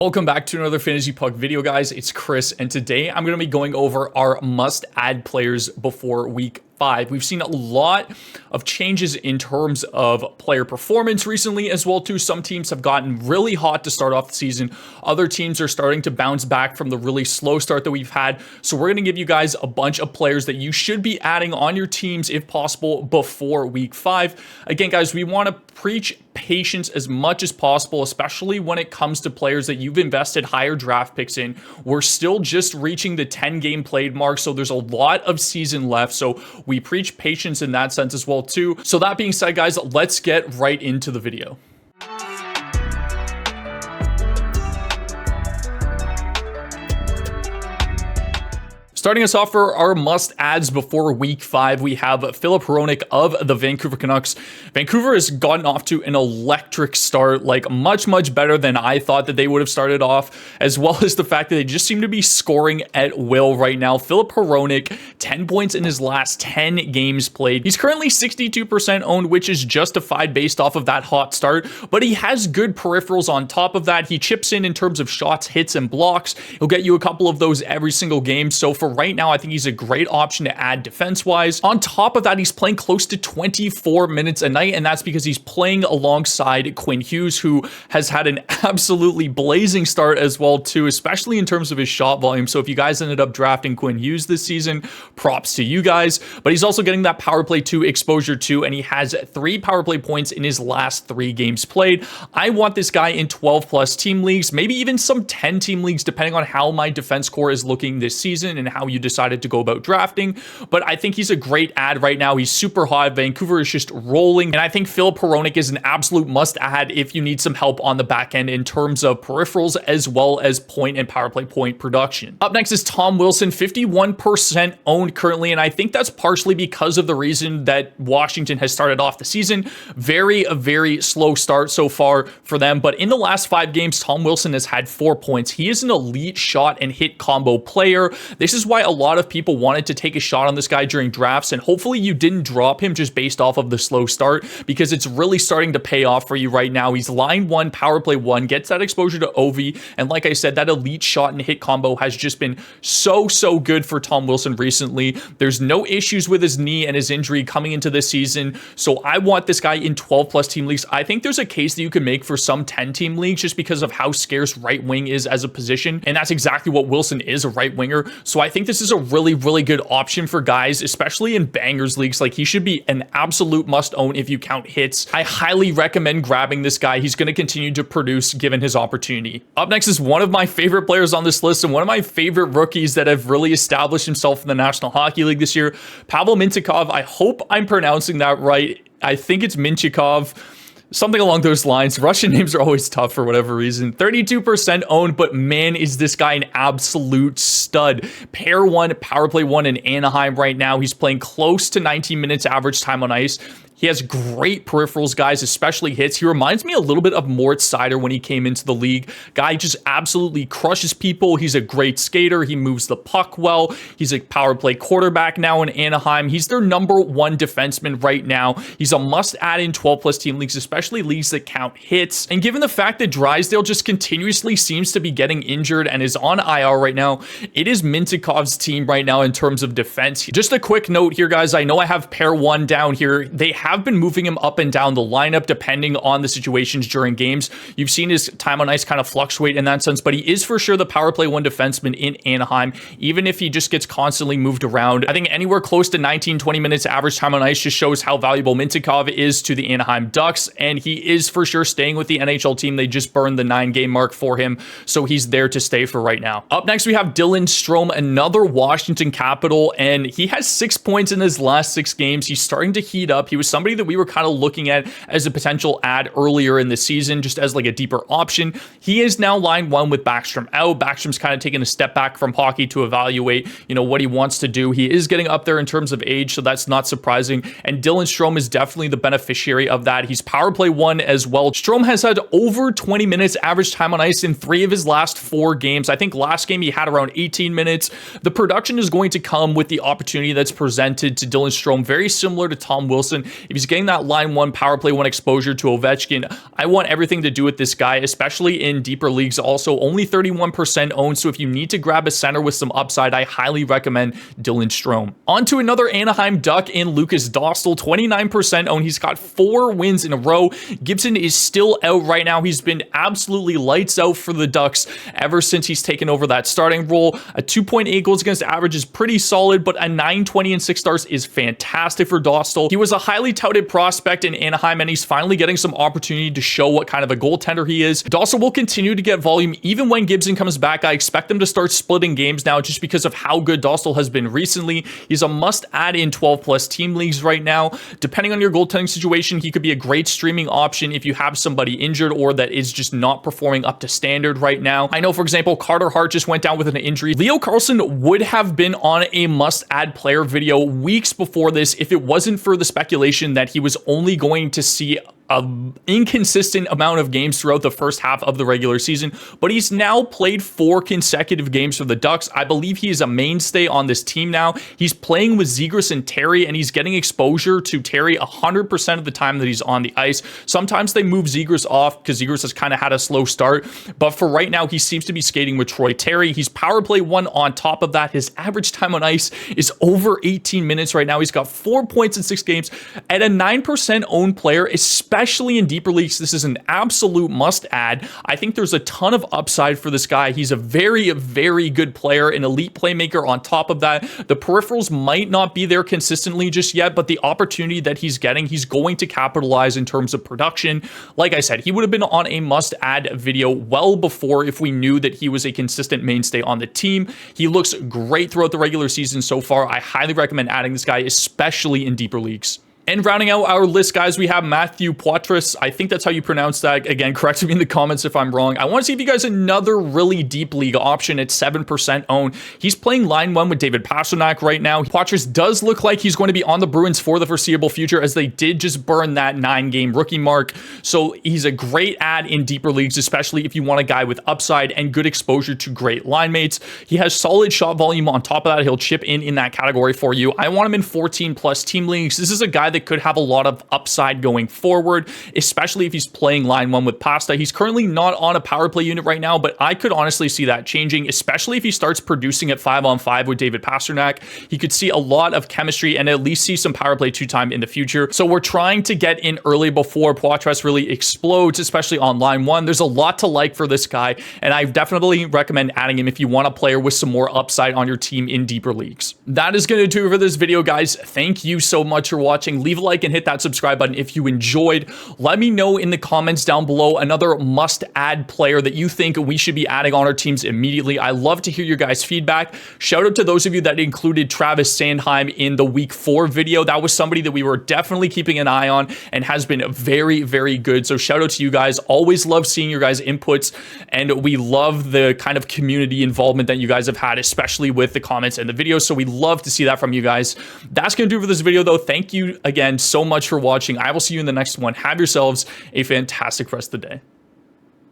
Welcome back to another Fantasy Puck video, guys. It's Chris, and today I'm going to be going over our must-add players before Week 5. We've seen a lot of changes in terms of player performance recently as well too. Some teams have gotten really hot to start off the season. Other teams are starting to bounce back from the really slow start that we've had. So we're going to give you guys a bunch of players that you should be adding on your teams if possible before Week 5. Again, guys, we want to preach patience as much as possible, especially when it comes to players that you've invested higher draft picks in. We're still just reaching the 10 game played mark, so there's a lot of season left. So we preach patience in that sense as well too. So that being said, guys, let's get right into the video. Starting us off for our must-adds before Week 5, we have Filip Hronek of the Vancouver Canucks. Vancouver has gotten off to an electric start, like much better than I thought that they would have started off, as well as the fact that they just seem to be scoring at will right now. Filip Hronek, 10 points in his last 10 games played. He's currently 62% owned, which is justified based off of that hot start, but he has good peripherals on top of that. He chips in terms of shots, hits, and blocks. He'll get you a couple of those every single game. So for right now, I think he's a great option to add defense-wise. On top of that, he's playing close to 24 minutes a night, and that's because he's playing alongside Quinn Hughes, who has had an absolutely blazing start as well too, especially in terms of his shot volume. So if you guys ended up drafting Quinn Hughes this season, props to you guys. But he's also getting that power play 2 exposure too, and he has 3 power play points in his last 3 games played. I want this guy in 12+ team leagues, maybe even some 10 team leagues, depending on how my defense core is looking this season and how you decided to go about drafting. But I think he's a great add right now. He's super hot. Vancouver is just rolling, and I think Filip Hronek is an absolute must add if you need some help on the back end in terms of peripherals as well as point and power play point production. Up next is Tom Wilson, 51% owned currently, and I think that's partially because of the reason that Washington has started off the season. Very slow start so far for them, but in the last 5 games, Tom Wilson has had 4 points. He is an elite shot and hit combo player. This is why a lot of people wanted to take a shot on this guy during drafts, and hopefully you didn't drop him just based off of the slow start, because it's really starting to pay off for you right now. He's line 1, power play 1, gets that exposure to OV, and like I said, that elite shot and hit combo has just been so good for Tom Wilson recently. There's no issues with his knee and his injury coming into this season, so I want this guy in 12+ team leagues. I think there's a case that you can make for some 10 team leagues just because of how scarce right wing is as a position, and that's exactly what Wilson is, a right winger. So I think this is a really good option for guys, especially in bangers leagues. Like, he should be an absolute must own if you count hits. I highly recommend grabbing this guy. He's going to continue to produce given his opportunity. Up next is one of my favorite players on this list and one of my favorite rookies that have really established himself in the National Hockey League this year, Pavel Mintyukov. I hope I'm pronouncing that right. I think it's Mintyukov, something along those lines. Russian names are always tough for whatever reason. 32% owned, but man, is this guy an absolute stud. Pair 1, power play 1 in Anaheim right now. He's playing close to 19 minutes average time on ice. He has great peripherals, guys, especially hits. He reminds me a little bit of Moritz Seider when he came into the league. Guy just absolutely crushes people. He's a great skater. He moves the puck well. He's a power play quarterback now in Anaheim. He's their #1 defenseman right now. He's a must-add in 12+ team leagues, especially leagues that count hits. And given the fact that Drysdale just continuously seems to be getting injured and is on IR right now, it is Mintyukov's team right now in terms of defense. Just a quick note here, guys. I know I have pair 1 down here. They have been moving him up and down the lineup depending on the situations during games. You've seen his time on ice kind of fluctuate in that sense, but he is for sure the power play 1 defenseman in Anaheim, even if he just gets constantly moved around. I think anywhere close to 19-20 minutes average time on ice just shows how valuable Mintyukov is to the Anaheim Ducks, and he is for sure staying with the NHL team. They just burned the 9-game mark for him, so he's there to stay for right now. Up next, we have Dylan Strome, another Washington Capital, and he has 6 points in his last 6 games. He's starting to heat up. He was somebody that we were kind of looking at as a potential add earlier in the season, just as like a deeper option. He is now line 1 with Backstrom out. Backstrom's kind of taken a step back from hockey to evaluate, what he wants to do. He is getting up there in terms of age, so that's not surprising. And Dylan Strome is definitely the beneficiary of that. He's power play 1 as well. Strome has had over 20 minutes average time on ice in 3 of his last 4 games. I think last game he had around 18 minutes. The production is going to come with the opportunity that's presented to Dylan Strome, very similar to Tom Wilson. if he's getting that line one, power play one exposure to Ovechkin, I want everything to do with this guy, especially in deeper leagues. Also, only 31% owned, so if you need to grab a center with some upside, I highly recommend Dylan Strome. On to another Anaheim Duck in Lucas Dostal, 29% owned. He's got 4 wins in a row. Gibson is still out right now. He's been absolutely lights out for the Ducks ever since he's taken over that starting role. A 2.8 goals against average is pretty solid, but a 920 and 6 stars is fantastic for Dostal. He was a highly touted prospect in Anaheim, and he's finally getting some opportunity to show what kind of a goaltender he is. Dostal will continue to get volume even when Gibson comes back. I expect them to start splitting games now just because of how good Dostal has been recently. He's a must-add in 12-plus team leagues right now. Depending on your goaltending situation, he could be a great streaming option if you have somebody injured or that is just not performing up to standard right now. I know, for example, Carter Hart just went down with an injury. Leo Carlsson would have been on a must-add player video weeks before this if it wasn't for the speculation that he was only going to see an inconsistent amount of games throughout the first half of the regular season, but he's now played 4 consecutive games for the Ducks. I believe he is a mainstay on this team now. He's playing with Zegras and Terry, and he's getting exposure to Terry 100% of the time that he's on the ice. Sometimes they move Zegras off because Zegras has kind of had a slow start, but for right now, he seems to be skating with Troy Terry. He's power play 1 on top of that. His average time on ice is over 18 minutes right now. He's got 4 points in 6 games. At a 9% owned player, especially in deeper leagues, this is an absolute must-add. I think there's a ton of upside for this guy. He's a very, very good player, an elite playmaker on top of that. The peripherals might not be there consistently just yet, but the opportunity that he's getting, he's going to capitalize in terms of production. Like I said, he would have been on a must-add video well before if we knew that he was a consistent mainstay on the team. He looks great throughout the regular season so far. I highly recommend adding this guy, especially in deeper leagues. And rounding out our list, guys, we have Matthew Poitras. I think that's how you pronounce that. Again, correct me in the comments if I'm wrong. I want to see if you guys another really deep league option at 7% owned. He's playing line 1 with David Pastrnak right now. Poitras does look like he's going to be on the Bruins for the foreseeable future, as they did just burn that 9-game rookie mark. So he's a great add in deeper leagues, especially if you want a guy with upside and good exposure to great line mates. He has solid shot volume on top of that. He'll chip in that category for you. I want him in 14+ team leagues. This is a guy that could have a lot of upside going forward, especially if he's playing line 1 with Pasta. He's currently not on a power play unit right now, but I could honestly see that changing, especially if he starts producing at 5-on-5 with David Pastrnak. He could see a lot of chemistry and at least see some power play 2 time in the future. So we're trying to get in early before Poitras really explodes, especially on line 1. There's a lot to like for this guy, and I definitely recommend adding him if you want a player with some more upside on your team in deeper leagues. That is going to do it for this video, guys. Thank you so much for watching. Leave a like and hit that subscribe button if you enjoyed. Let me know in the comments down below another must-add player that you think we should be adding on our teams immediately. I love to hear your guys' feedback. Shout out to those of you that included Travis Sanheim in the week 4 video. That was somebody that we were definitely keeping an eye on and has been very, very good. So shout out to you guys. Always love seeing your guys' inputs, and we love the kind of community involvement that you guys have had, especially with the comments and the videos. So we love to see that from you guys. That's going to do it for this video, though. Thank you again so much for watching. I will see you in the next one. Have yourselves a fantastic rest of the day.